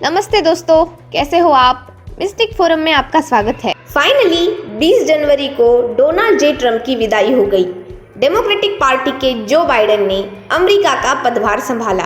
नमस्ते दोस्तों, कैसे हो आप? मिस्टिक फोरम में आपका स्वागत है। फाइनली 20 जनवरी को डोनाल्ड जे ट्रंप की विदाई हो गई। डेमोक्रेटिक पार्टी के जो बाइडेन ने अमेरिका का पदभार संभाला।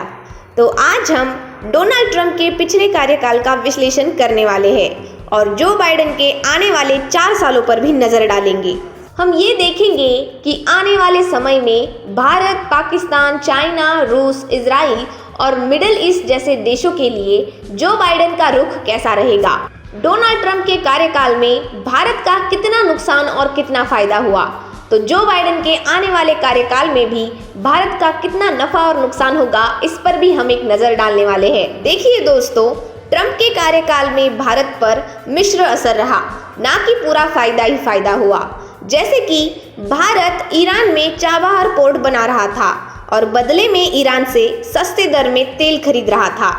तो आज हम डोनाल्ड ट्रंप के पिछले कार्यकाल का विश्लेषण करने वाले हैं और जो बाइडेन के आने वाले 4 सालों पर भी नजर डालेंगे। हम ये देखेंगे कि आने वाले समय में भारत, पाकिस्तान, चाइना, रूस, इजराइल और मिडिल ईस्ट जैसे देशों के लिए जो बाइडेन का रुख कैसा रहेगा। डोनाल्ड ट्रंप के कार्यकाल में भारत का कितना नुकसान और कितना फायदा हुआ, तो जो बाइडेन के आने वाले कार्यकाल में भी भारत का कितना नफा और नुकसान होगा, इस पर भी हम एक नजर डालने वाले हैं। देखिए दोस्तों, ट्रंप के कार्यकाल में भारत पर मिश्र असर रहा, ना कि पूरा फायदा ही फायदा हुआ। जैसे कि भारत ईरान में चाबहार पोर्ट बना रहा था और बदले में ईरान से सस्ते दर में तेल खरीद रहा था।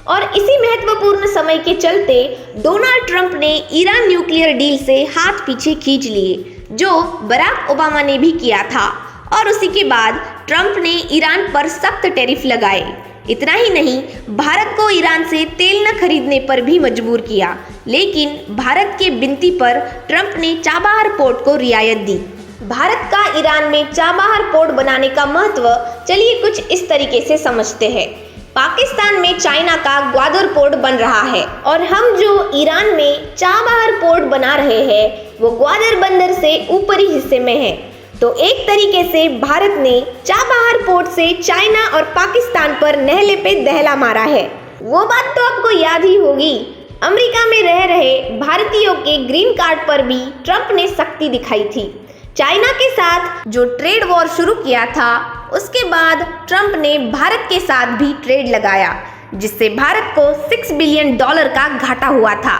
और इसी महत्वपूर्ण समय के चलते डोनाल्ड ट्रंप ने ईरान न्यूक्लियर डील से हाथ पीछे खींच लिए, जो बराक ओबामा ने भी किया था। और उसी के बाद ट्रंप ने ईरान पर सख्त टैरिफ लगाए। इतना ही नहीं, भारत को ईरान से तेल न खरीदने पर भी मजबूर किया, लेकिन भारत के विनती पर ट्रंप ने चाबहार पोर्ट को रियायत दी। भारत का ईरान में चाबहार पोर्ट बनाने का महत्व चलिए कुछ इस तरीके से समझते हैं। पाकिस्तान में चाइना का ग्वादर पोर्ट बन रहा है और हम जो ईरान में चाबहार पोर्ट बना रहे हैं वो ग्वादर बंदर से ऊपरी हिस्से में है। तो एक तरीके से भारत ने चाबहार पोर्ट से चाइना और पाकिस्तान पर नहले पे दहला मारा है। वो बात तो आपको याद ही होगी, अमेरिका में रह रहे भारतीयों के ग्रीन कार्ड पर भी ट्रंप ने सख्ती दिखाई थी। चाइना के साथ जो ट्रेड वॉर शुरू किया था, उसके बाद ट्रंप ने भारत के साथ भी ट्रेड लगाया, जिससे भारत को $6 बिलियन का घाटा हुआ था।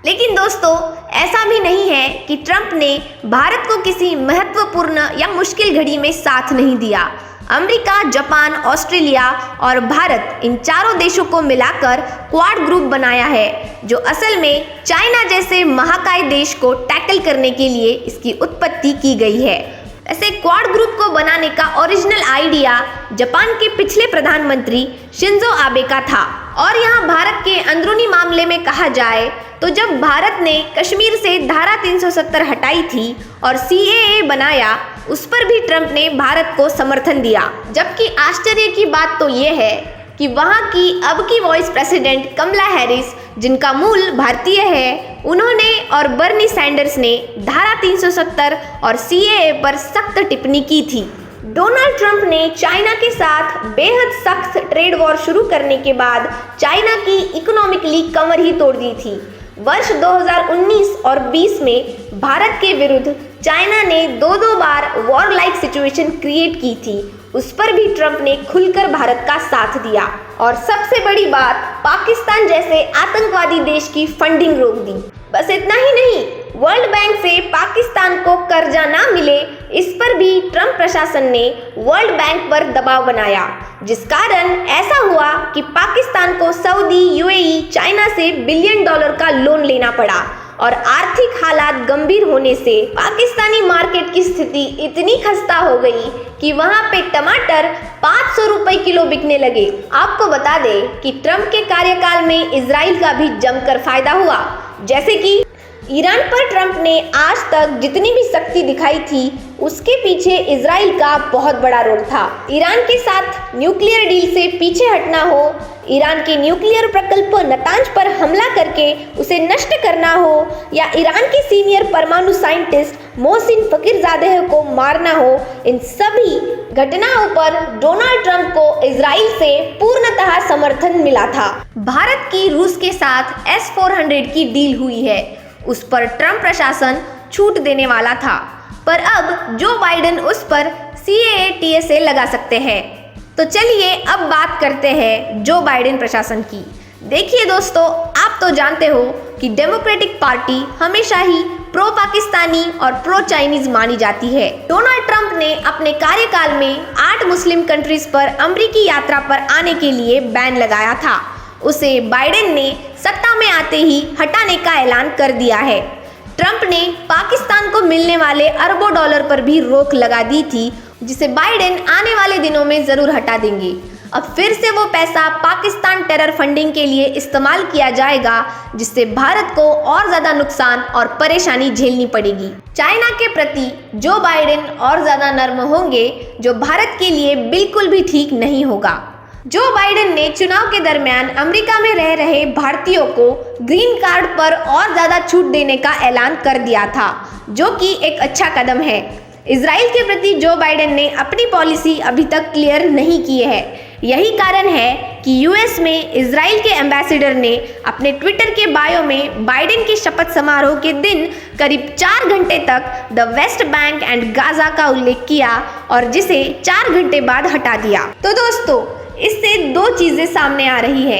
लेकिन दोस्तों, ऐसा भी नहीं है कि ट्रंप ने भारत को किसी महत्वपूर्ण या मुश्किल घड़ी में साथ नहीं दिया। अमेरिका, जापान, ऑस्ट्रेलिया और भारत, इन चारों देशों को मिलाकर क्वाड ग्रुप बनाया है, जो असल में चाइना जैसे महाकाय देश को टैकल करने के लिए इसकी उत्पत्ति की गई है। ऐसे क्वाड ग्रुप को बनाने का ओरिजिनल आइडिया जापान के पिछले प्रधानमंत्री शिंजो आबे का था। और यहाँ भारत के अंदरूनी मामले में कहा जाए तो जब भारत ने कश्मीर से धारा 370 हटाई थी और CAA बनाया, उस पर भी ट्रंप ने भारत को समर्थन दिया। जबकि आश्चर्य की बात तो ये है कि वहाँ की अब की वाइस प्रेसिडेंट कमला हैरिस, जिनका मूल भारतीय है, उन्होंने और बर्नी सैंडर्स ने धारा 370 और CAA पर सख्त टिप्पणी की थी। डोनाल्ड ट्रंप ने चाइना के साथ बेहद सख्त ट्रेड वॉर शुरू करने के बाद चाइना की इकोनॉमिकली कमर ही तोड़ दी थी। वर्ष 2019 और 20 में भारत के विरुद्ध चाइना ने दो बार वॉर लाइक सिचुएशन क्रिएट की थी। उस पर भी ट्रंप ने खुलकर भारत का साथ दिया। और सबसे बड़ी बात, पाकिस्तान जैसे आतंकवादी देश की फंडिंग रोक दी। बस इतना ही नहीं, वर्ल्ड बैंक से पाकिस्तान को कर्जा ना मिले, इस पर भी ट्रंप प्रशासन ने वर्ल्ड बैंक पर दबाव बनाया, जिस कारण ऐसा हुआ कि पाकिस्तान को सऊदी, UAE, चाइना से $1 बिलियन का लोन लेना पड़ा। और आर्थिक हालात गंभीर होने से पाकिस्तानी मार्केट की स्थिति इतनी खस्ता हो गई कि वहां पे टमाटर 500 रुपए किलो बिकने लगे। आपको बता दें कि ट्रंप के कार्यकाल में इजराइल का भी जमकर फायदा हुआ। जैसे कि ईरान पर ट्रंप ने आज तक जितनी भी सख्ती दिखाई थी, उसके पीछे इजराइल का बहुत बड़ा रोल था। ईरान के साथ न्यूक्लियर डील से पीछे हटना हो, ईरान के न्यूक्लियर प्रकल्प नतांज पर हमला करके उसे नष्ट करना हो, या ईरान के सीनियर परमाणु साइंटिस्ट मोहसिन फकीरजादेह को मारना हो, इन सभी घटनाओं पर डोनाल्ड ट्रंप को इजराइल से पूर्णतः समर्थन मिला था। भारत की रूस के साथ S-400 की डील हुई है, उस पर ट्रंप प्रशासन छूट देने वाला था, पर अब जो बाइडेन उस पर CAA TSA लगा सकते हैं। तो चलिए अब बात करते हैं जो बाइडेन प्रशासन की। देखिए दोस्तों, आप तो जानते हो कि डेमोक्रेटिक पार्टी हमेशा ही प्रो पाकिस्तानी और प्रो चाइनीज मानी जाती है। डोनाल्ड ट्रंप ने अपने कार्यकाल में 8 मुस्लिम कंट्रीज पर अमेरिकी यात्रा पर आने के लिए बैन लगाया था। उसे बाइडेन ने सत्ता में आते ही हटाने का ऐलान कर दिया है। ट्रंप ने पाकिस्तान को मिलने वाले अरबों डॉलर पर भी रोक लगा दी थी, जिसे बाइडेन आने वाले दिनों में जरूर हटा देंगे। अब फिर से वो पैसा पाकिस्तान टेरर फंडिंग के लिए इस्तेमाल किया जाएगा, जिससे भारत को और ज़्यादा नुकसान और परेशानी झेलनी पड़ेगी। चाइना के प्रति जो बाइडेन और ज़्यादा नर्म होंगे, जो भारत के लिए बिल्कुल भी ठीक नहीं होगा। जो बाइडेन ने चुनाव के दरमियान अमेरिका में रह रहे भारतीयों को ग्रीन कार्ड पर और ज़्यादा छूट देने का ऐलान कर दिया था, जो कि एक अच्छा कदम है। इजराइल के प्रति जो बाइडेन ने अपनी पॉलिसी अभी तक क्लियर नहीं की है। यही कारण है कि यूएस में इजराइल के एम्बेसडर ने अपने ट्विटर के बायो में बाइडेन के शपथ समारोह के दिन करीब 4 घंटे तक the West Bank and Gaza का उल्लेख किया और जिसे 4 घंटे बाद हटा दिया। तो दोस्तों, इससे 2 चीजें सामने आ रही है।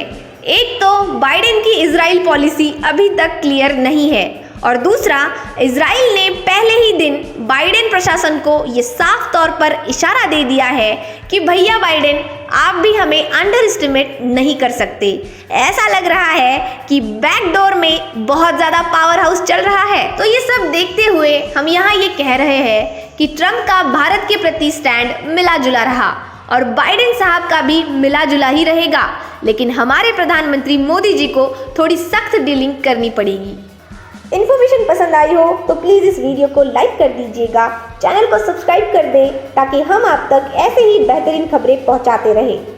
एक तो बाइडेन की इजराइल पॉलिसी अभी तक क्लियर नहीं है और दूसरा, इजराइल ने पहले ही दिन बाइडेन प्रशासन को ये साफ तौर पर इशारा दे दिया है कि भैया बाइडेन, आप भी हमें अंडर एस्टिमेट नहीं कर सकते। ऐसा लग रहा है कि बैकडोर में बहुत ज़्यादा पावर हाउस चल रहा है। तो ये सब देखते हुए हम यहाँ ये कह रहे हैं कि ट्रंप का भारत के प्रति स्टैंड मिला जुला रहा और बाइडेन साहब का भी मिला जुला ही रहेगा, लेकिन हमारे प्रधानमंत्री मोदी जी को थोड़ी सख्त डीलिंग करनी पड़ेगी। इन्फॉर्मेशन पसंद आई हो तो प्लीज़ इस वीडियो को लाइक कर दीजिएगा, चैनल को सब्सक्राइब कर दें ताकि हम आप तक ऐसे ही बेहतरीन खबरें पहुंचाते रहें।